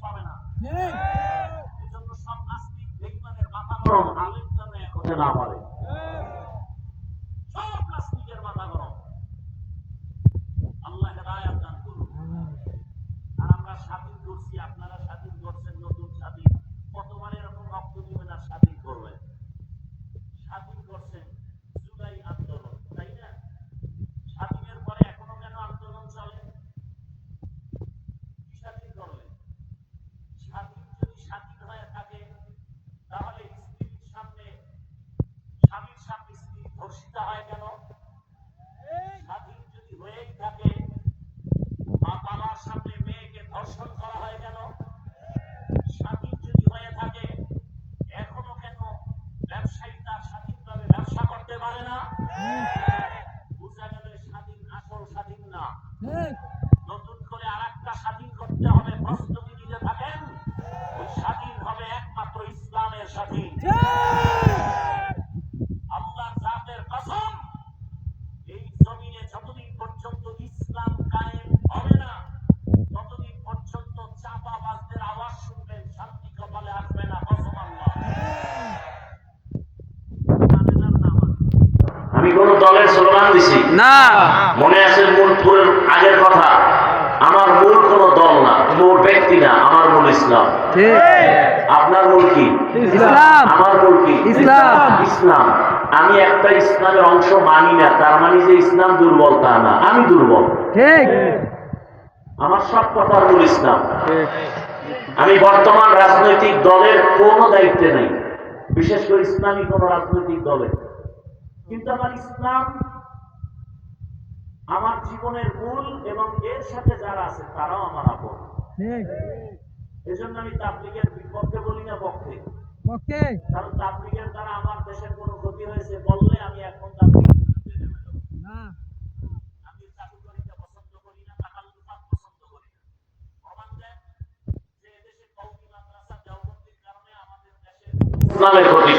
পাবে না। এজন্য সব নাস্তিক বেঈমানের মাথা গরম, আলেম যেন এক হতে না পারে। সব নাস্তিকের মাথা গরম। আল্লাহ হেদায়েত দান করুন। আর আমরা স্বাধীন করছি, আপনারা স্বাধীন করছেন, নতুন স্বাধীন। কতবার এরকম রক্ত দিবেন আর স্বাধীন করবেন? স্বাধীন করছেন জুলাই আন্দোলন, তাই না? স্বাধীনের পরে এখনো কেন আন্দোলন চলে? কি স্বাধীন করলেন? স্বাধীন যদি স্বাধীন হয়ে থাকে, তাহলে স্ত্রীর সামনে, স্বামীর সামনে স্ত্রী ধর্ষিতা হয় কেন? স্বাধীন যদি হয়েই থাকে, মা বাবার সামনে মেয়েকে ধর্ষণ করা হয় কেন? স্বাধীন যদি হয়ে থাকে, এখনো কেন ব্যবসায়ী তার স্বাধীনভাবে ব্যবসা করতে পারে না? বুঝা গেল স্বাধীন আসল স্বাধীন না। নতুন করে আরেকটা স্বাধীন করতে হবে, প্রস্তুতি নিতে থাকেন। ওই স্বাধীন হবে একমাত্র ইসলামের স্বাধীন। আল্লাহর জাতের কসম, এই জমিনে যতদিন পর্যন্ত ইসলাম কায়েম হবে না, ততদিন পর্যন্ত চাপাবাজদের আওয়াজ শুনবেন, শান্তি কপালে আসবে না। কসম আল্লাহ। আমি কোন দলের স্লোগান দিছি না, মনে আছে মূলপুরের আগের কথা। আমার মূল কোন দল না, কোন ব্যক্তি না, আমার মূল ইসলাম। আপনার মূল কি? ইসলাম। আমার মূল কি? ইসলাম। ইসলাম। আমি একটা ইসলামের অংশ মানি না, তার মানে যে ইসলাম দুর্বল তা না, আমি দুর্বল। ঠিক। আমার সব কথার মূল ইসলাম। আমি বর্তমান রাজনৈতিক দলের কোনো দায়িত্বে নেই, বিশেষ করে ইসলামী কোন রাজনৈতিক দলে। কিন্তু আমার ইসলাম আমার জীবনের মূল, এবং এর সাথে যারা আছে তারাও আমার আপন। এজন্য আমি তাবলীগের বিপক্ষে বলি না, পক্ষে। কারণ তাবলীগের দ্বারা আমার দেশের কোনো ক্ষতি হয়েছে বললে আমি এখন তাবলীগের বিরুদ্ধে নেমে যাব না। আমি চাটুকারিতা পছন্দ করি না, তাকাল্লুফাত পছন্দ করি না। প্রমাণ দেন যে এদেশে কওমি মাদ্রাসা দেওবন্দির কারণে আমাদের দেশের ইসলামের ক্ষতি।